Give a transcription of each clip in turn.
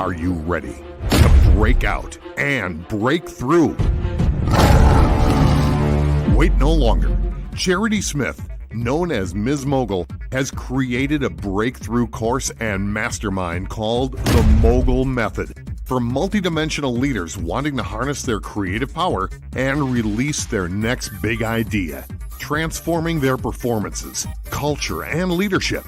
Are you ready to break out and break through? Wait no longer. Charity Smith, known as Ms. Mogul, has created a breakthrough course and mastermind called the Mogul Method for multidimensional leaders wanting to harness their creative power and release their next big idea, transforming their performances, culture, and leadership.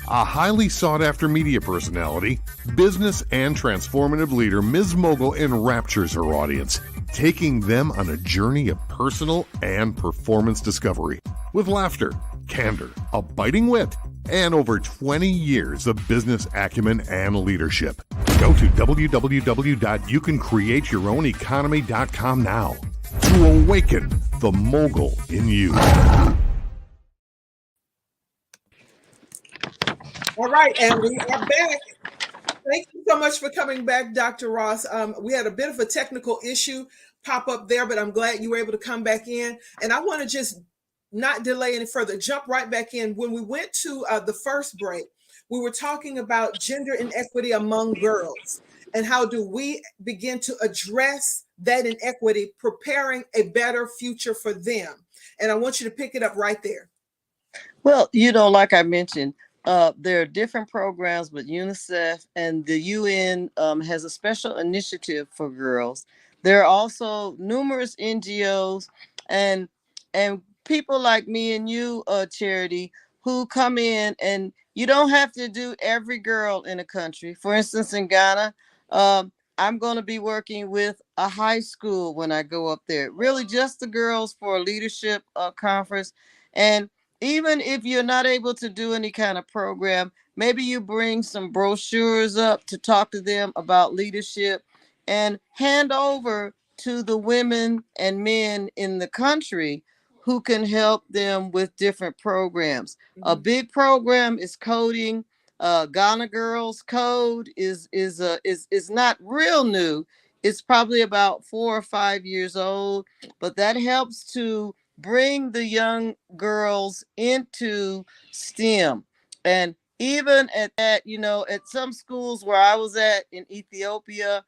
A highly sought-after media personality, business and transformative leader, Ms. Mogul enraptures her audience, taking them on a journey of personal and performance discovery with laughter, candor, a biting wit, and over 20 years of business acumen and leadership. Go to www.youcancreateyourown.economy.com now to awaken the mogul in you. All right, and we are back. Thank you so much for coming back, Dr. Ross. We had a bit of a technical issue pop up there, but I'm glad you were able to come back in. And I want to just not delay any further, jump right back in. When we went to the first break, we were talking about gender inequity among girls and how do we begin to address that inequity, preparing a better future for them. And I want you to pick it up right there. Well, like I mentioned, there are different programs with UNICEF, and the UN has a special initiative for girls. There are also numerous NGOs and people like me and you, Charity, who come in, and you don't have to do every girl in a country. For instance, in Ghana, I'm going to be working with a high school when I go up there. Really just the girls for a leadership conference. And even if you're not able to do any kind of program, maybe you bring some brochures up to talk to them about leadership and hand over to the women and men in the country who can help them with different programs. Mm-hmm. A big program is coding. Ghana Girls Code is not real new. It's probably about 4 or 5 years old, but that helps to bring the young girls into STEM. And even at that, at some schools where I was at in Ethiopia,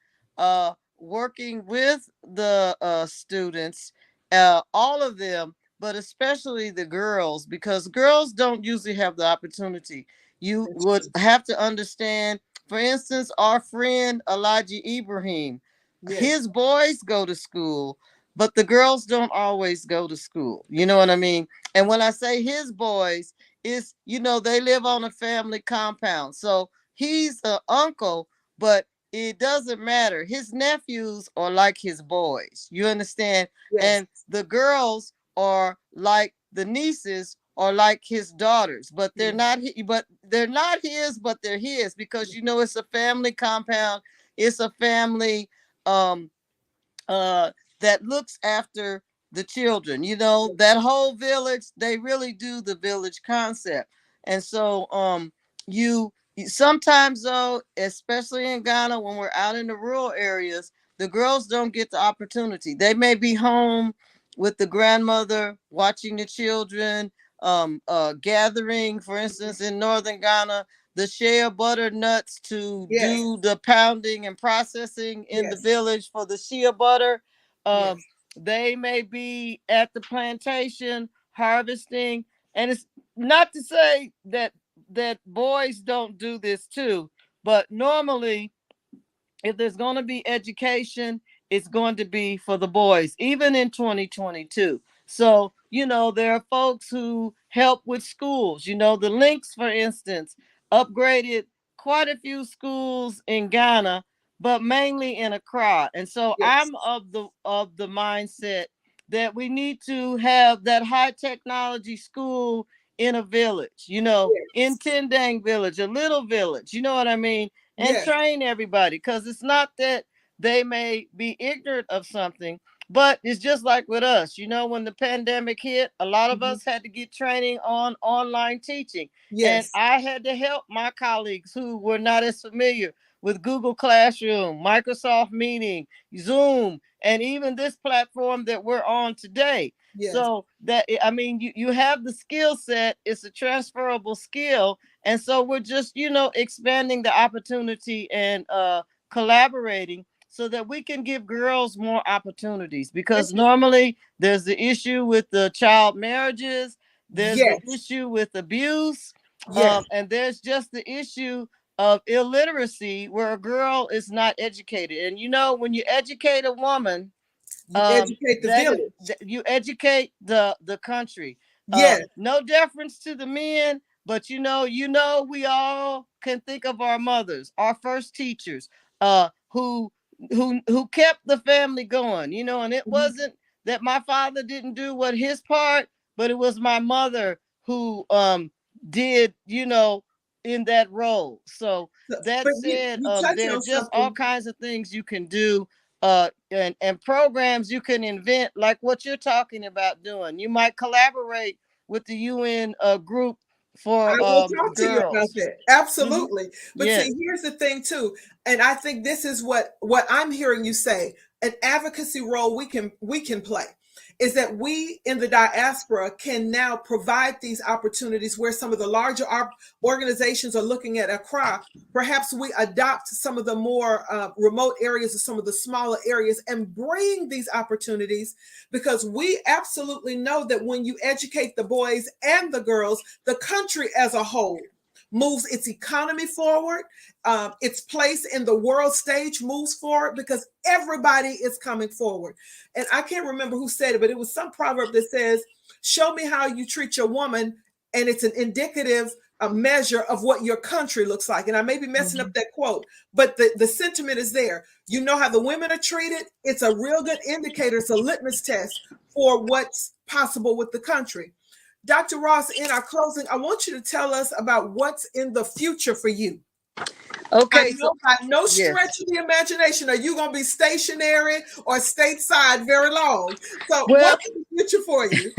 working with the students, all of them, but especially the girls, because girls don't usually have the opportunity. You would have to understand, for instance, our friend Elijah Ibrahim, yes, his boys go to school, but the girls don't always go to school. You know what I mean? And when I say his boys, it's, they live on a family compound. So he's an uncle, but it doesn't matter. His nephews are like his boys. You understand? Yes. And the girls are like the nieces or like his daughters, but they're not his, but they're his, because, it's a family compound. It's a family, that looks after the children, that whole village. They really do the village concept. And so you sometimes, though, especially in Ghana, when we're out in the rural areas, the girls don't get the opportunity. They may be home with the grandmother watching the children, gathering, for instance, in northern Ghana, the shea butter nuts to do the pounding and processing in the village for the shea butter. They may be at the plantation harvesting. And it's not to say that boys don't do this too, but normally, if there's going to be education, it's going to be for the boys, even in 2022. So, there are folks who help with schools. The Links, for instance, upgraded quite a few schools in Ghana, but mainly in Accra. And so I'm of the mindset that we need to have that high technology school in a village, in Tendang village, a little village, you know what I mean? And train everybody, because it's not that they may be ignorant of something, but it's just like with us. When the pandemic hit, a lot of us had to get training on online teaching. Yes. And I had to help my colleagues who were not as familiar with Google Classroom, Microsoft Meeting, Zoom, and even this platform that we're on today. Yes. So that, you have the skill set. It's a transferable skill. And so we're just, expanding the opportunity and collaborating so that we can give girls more opportunities, because normally there's the issue with the child marriages, there's the Yes. issue with abuse, Yes. and there's just the issue of illiteracy where a girl is not educated. And you know, when you educate a woman, You educate the that is, village. you educate the country. Yes. No deference to the men, but we all can think of our mothers, our first teachers, who kept the family going, and it wasn't that my father didn't do what his part, but it was my mother who did, in that role. So that But said, you touch there are on just all something. kinds of things you can do, and programs you can invent, like what you're talking about doing. You might collaborate with the UN group I for will talk to you about girls. that. Mm-hmm. Absolutely. But Yes. see, here's the thing too, and I think this is what I'm hearing you say. An advocacy role we can play is that we in the diaspora can now provide these opportunities where some of the larger organizations are looking at Accra. Perhaps we adopt some of the more remote areas or some of the smaller areas and bring these opportunities, because we absolutely know that when you educate the boys and the girls, the country as a whole moves its economy forward, its place in the world stage moves forward, because everybody is coming forward. And I can't remember who said it, but it was some proverb that says, show me how you treat your woman, and it's an indicative measure of what your country looks like. And I may be messing up that quote, but the sentiment is there. You know how the women are treated? It's a real good indicator. It's a litmus test for what's possible with the country. Dr. Ross, in our closing, I want you to tell us about what's in the future for you. Okay. I know by no stretch of the imagination are you going to be stationary or stateside very long. So what's in the future for you?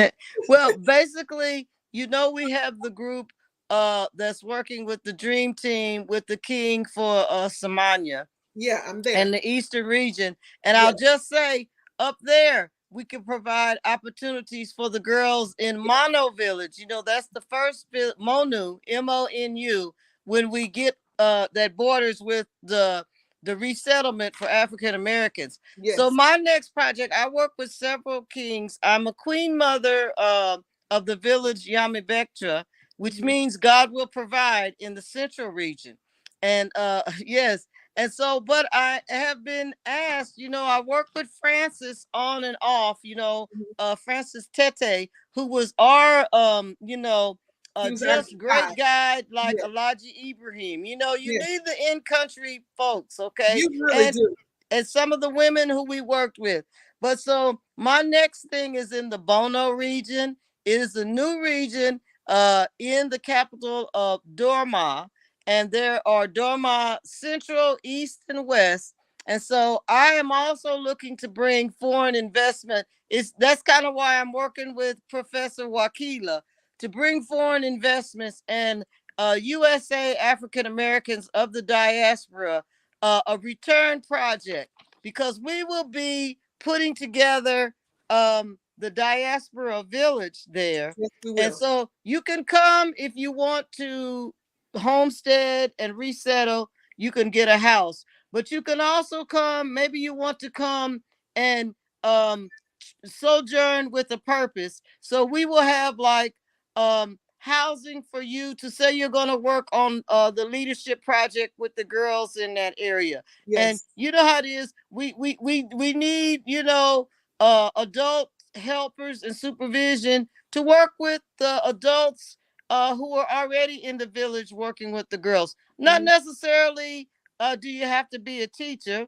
Well, basically, we have the group that's working with the Dream Team with the King for Samania. Yeah, I'm there. And the Eastern region. And I'll just say, up there, we can provide opportunities for the girls in Mono Village. That's the first MONU, MONU, when we get that borders with the resettlement for African Americans. Yes. So my next project, I work with several kings. I'm a queen mother of the village Yamibektra, which means God will provide in the central region. And yes. And so, but I have been asked, I work with Francis on and off, Francis Tete, who was our, just great guide, like Elijah Ibrahim. You need the in-country folks, okay? You really do. And some of the women who we worked with. But so my next thing is in the Bono region. It is a new region in the capital of Dorma. And there are Dorma Central, East, and West. And so I am also looking to bring foreign investment. That's kind of why I'm working with Professor Wakila to bring foreign investments and USA African Americans of the diaspora, a return project, because we will be putting together the diaspora village there. Yes, we will. And so you can come if you want to homestead and resettle. You can get a house, but you can also come, maybe you want to come and sojourn with a purpose. So we will have like housing for you to say you're going to work on the leadership project with the girls in that area. Yes. And you know how it is. We need, adult helpers and supervision to work with the adults who are already in the village working with the girls. Not necessarily do you have to be a teacher.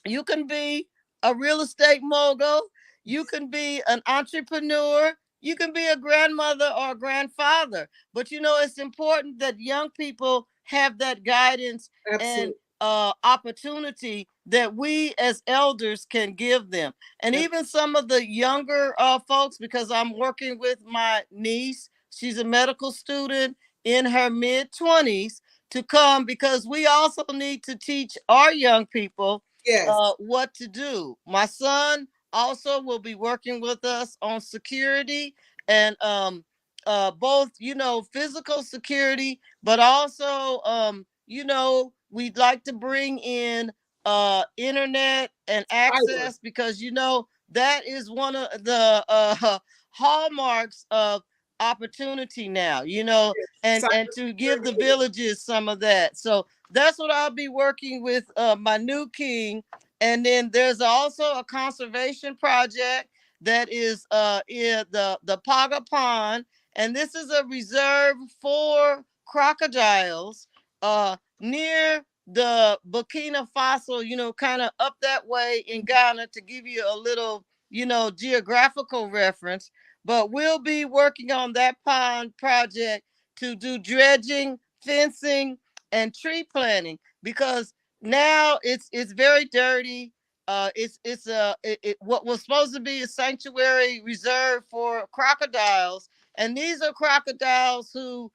You can be a real estate mogul. You can be an entrepreneur. You can be a grandmother or a grandfather. But it's important that young people have that guidance. Absolutely. And opportunity that we as elders can give them. And even some of the younger folks, because I'm working with my niece, she's a medical student in her mid-20s, to come, because we also need to teach our young people what to do. My son also will be working with us on security, and both, physical security, but also, we'd like to bring in internet and Fiber. access, because that is one of the hallmarks of opportunity now, and to give the Cybersecurity. villages some of that. So that's what I'll be working with my new king. And then there's also a conservation project that is in the Paga Pond, and this is a reserve for crocodiles near the Burkina Faso, kind of up that way in Ghana, to give you a little, geographical reference. But we'll be working on that pond project to do dredging, fencing, and tree planting, because now it's very dirty. What was supposed to be a sanctuary reserve for crocodiles, and these are crocodiles who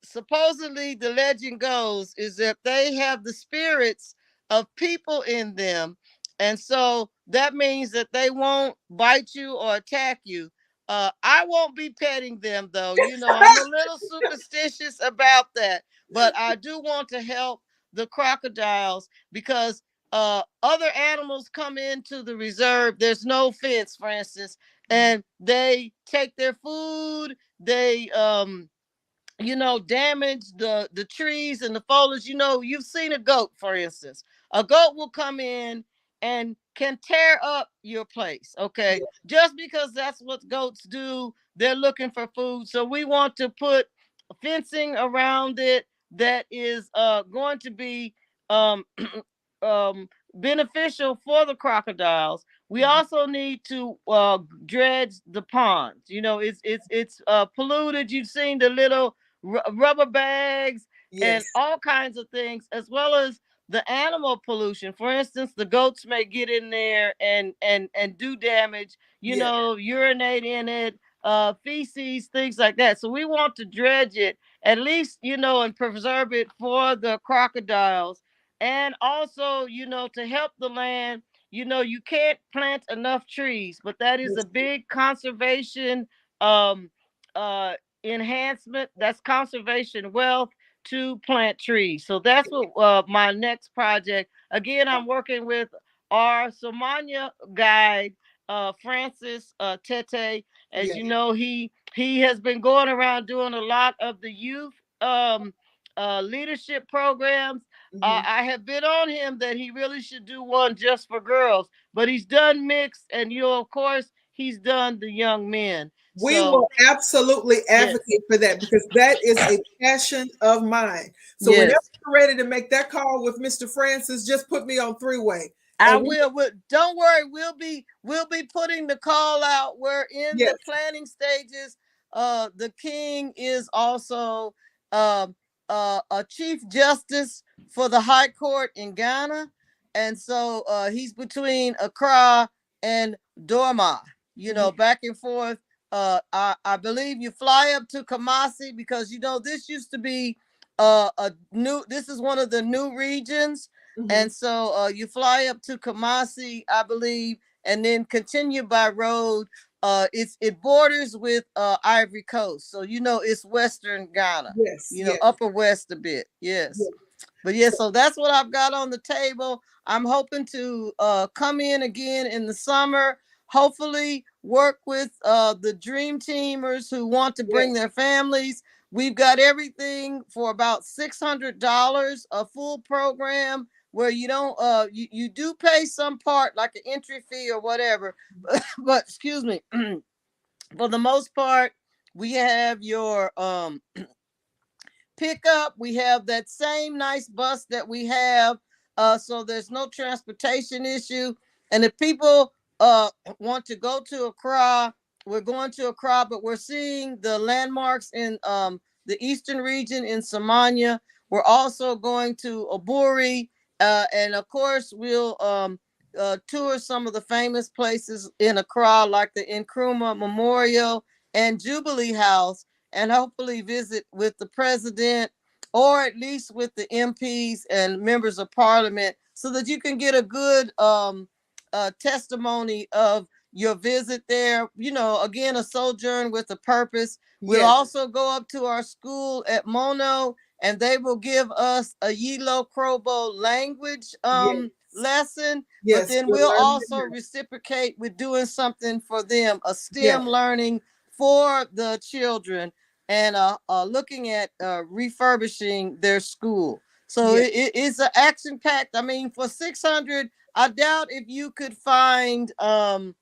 supposedly, the legend goes, is that they have the spirits of people in them. And so that means that they won't bite you or attack you. I won't be petting them, though. I'm a little superstitious about that. But I do want to help the crocodiles, because other animals come into the reserve. There's no fence, for instance, and they take their food. They damage the trees and the foliage. You've seen a goat, for instance. A goat will come in and can tear up your place, okay? Yeah. Just because that's what goats do. They're looking for food. So we want to put fencing around it that is going to be um um beneficial for the crocodiles. We also need to dredge the ponds. It's polluted. You've seen the little rubber bags Yes. and all kinds of things, as well as the animal pollution. For instance, the goats may get in there and do damage, Yeah. urinate in it, feces, things like that. So we want to dredge it, at least, and preserve it for the crocodiles. And also, to help the land. You can't plant enough trees, but that is Yes. a big conservation um uh enhancement. That's conservation wealth, to plant trees. So that's what my next project. Again, I'm working with our Somania guide, Francis Tete. As Yeah. you know, he has been going around doing a lot of the youth leadership programs. Mhm. I have been on him that he really should do one just for girls, but he's done mixed, and of course, he's done the young men. We So will absolutely yes, advocate for that, because that is a passion of mine. So whenever yes. you're ready to make that call with Mr. Francis, just put me on three-way. I And we, will. Don't worry. We'll be putting the call out. We're in yes, the planning stages. The king is also um a chief justice for the High Court in Ghana, and so he's between Accra and Dorma. mhm, Back and forth. I believe you fly up to Kumasi, because this used to be a new. This is one of the new regions. mhm, And so you fly up to Kumasi, I believe, and then continue by road. It borders with Ivory Coast, so it's Western Ghana. yes, yes, Upper West a bit. Yes, yes. but yes. So that's what I've got on the table. I'm hoping to come in again in the summer. Hopefully, work with the dream teamers who want to bring Yes. their families. We've got everything for about $600, a full program, where you don't you do pay some part, like an entry fee or whatever, but excuse me, for the most part, we have your pickup. We have that same nice bus that we have, so there's no transportation issue. And if people want to go to Accra, we're going to Accra, but we're seeing the landmarks in the eastern region in Somalia. We're also going to Aburi, and of course we'll tour some of the famous places in Accra, like the Nkrumah Memorial and Jubilee House, and hopefully visit with the president, or at least with the MPs and members of parliament, so that you can get a good testimony of your visit there. Again, a sojourn with a purpose. We'll Yes. also go up to our school at Mono and they will give us a Yilo Krobo language Yes. lesson. But Yes. then we're we'll learning also it now. reciprocate with doing something for them, a Yeah. STEM learning for the children, and looking at refurbishing their school. So Yeah. it's an action packed. I mean, for 600, I doubt if you could find a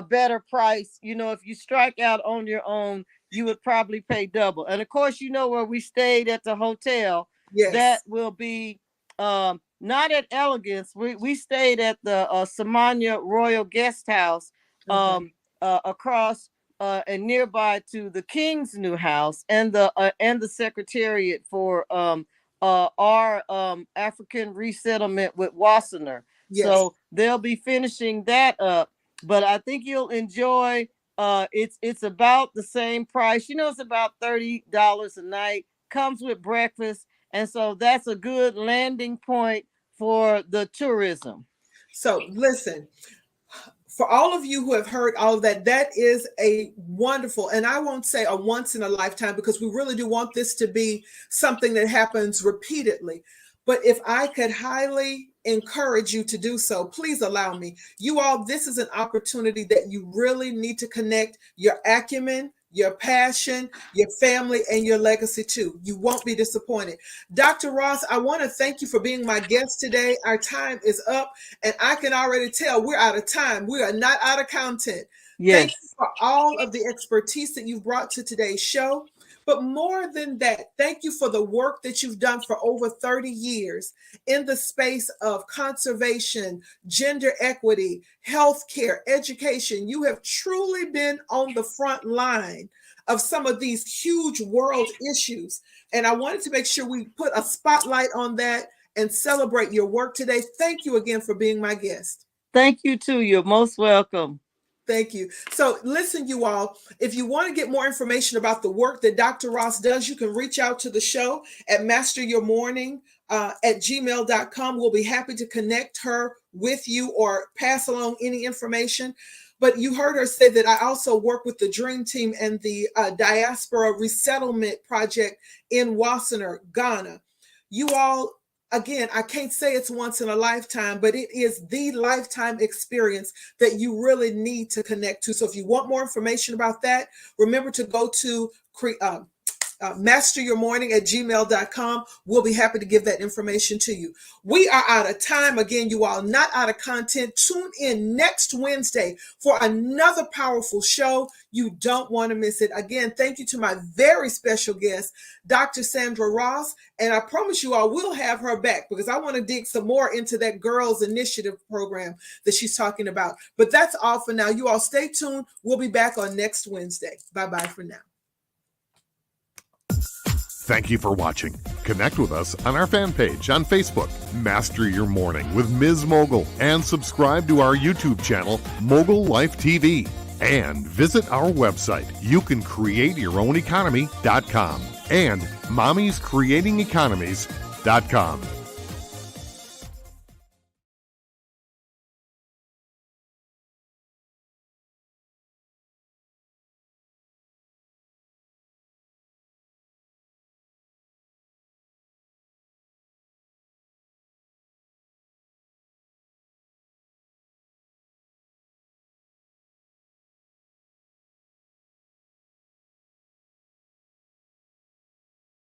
better price. You know, if you strike out on your own, you would probably pay double. And of course, you know where we stayed at the hotel. Yes. That will be not at Elegance. We stayed at the Samania Royal Guest House Okay. across and nearby to the King's new house and the Secretariat for our African resettlement with Wassenaar. Yes. So they'll be finishing that up. But I think you'll enjoy. It's about the same price. You know, it's about $30 a night. Comes with breakfast, and so that's a good landing point for the tourism. So listen, for all of you who have heard all of that, that is a wonderful, and I won't say a once in a lifetime, because we really do want this to be something that happens repeatedly. But if I could highly encourage you to do so, please allow me. You all, this is an opportunity that you really need to connect your acumen, your passion, your family, and your legacy too. You won't be disappointed. Dr. Ross, I want to thank you for being my guest today. Our time is up, and I can already tell we're out of time. We are not out of content. Yes. Thank you for all of the expertise that you've brought to today's show. But more than that, thank you for the work that you've done for over 30 years in the space of conservation, gender equity, healthcare, education. You have truly been on the front line of some of these huge world issues. And I wanted to make sure we put a spotlight on that and celebrate your work today. Thank you again for being my guest. Thank you too. You're most welcome. Thank you. So listen, you all, if you want to get more information about the work that Dr. Ross does, you can reach out to the show at masteryourmorning at gmail.com. We'll be happy to connect her with you or pass along any information. But you heard her say that I also work with the Dream Team and the Diaspora Resettlement Project in Wassenaar, Ghana. You all, again, I can't say it's once in a lifetime, but it is the lifetime experience that you really need to connect to. So if you want more information about that, remember to go to masteryourmorning at gmail.com. We'll be happy to give that information to you. We are out of time. Again, you all, not out of content. Tune in next Wednesday for another powerful show. You don't want to miss it. Again, thank you to my very special guest, Dr. Sandra Ross. And I promise you all, we'll have her back because I want to dig some more into that Girls Initiative program that she's talking about. But that's all for now. You all stay tuned. We'll be back on next Wednesday. Bye-bye for now. Thank you for watching. Connect with us on our fan page on Facebook, Master Your Morning with Ms. Mogul, and subscribe to our YouTube channel, Mogul Life TV. And visit our website, youcancreateyourown economy.com and mommyscreatingeconomies.com.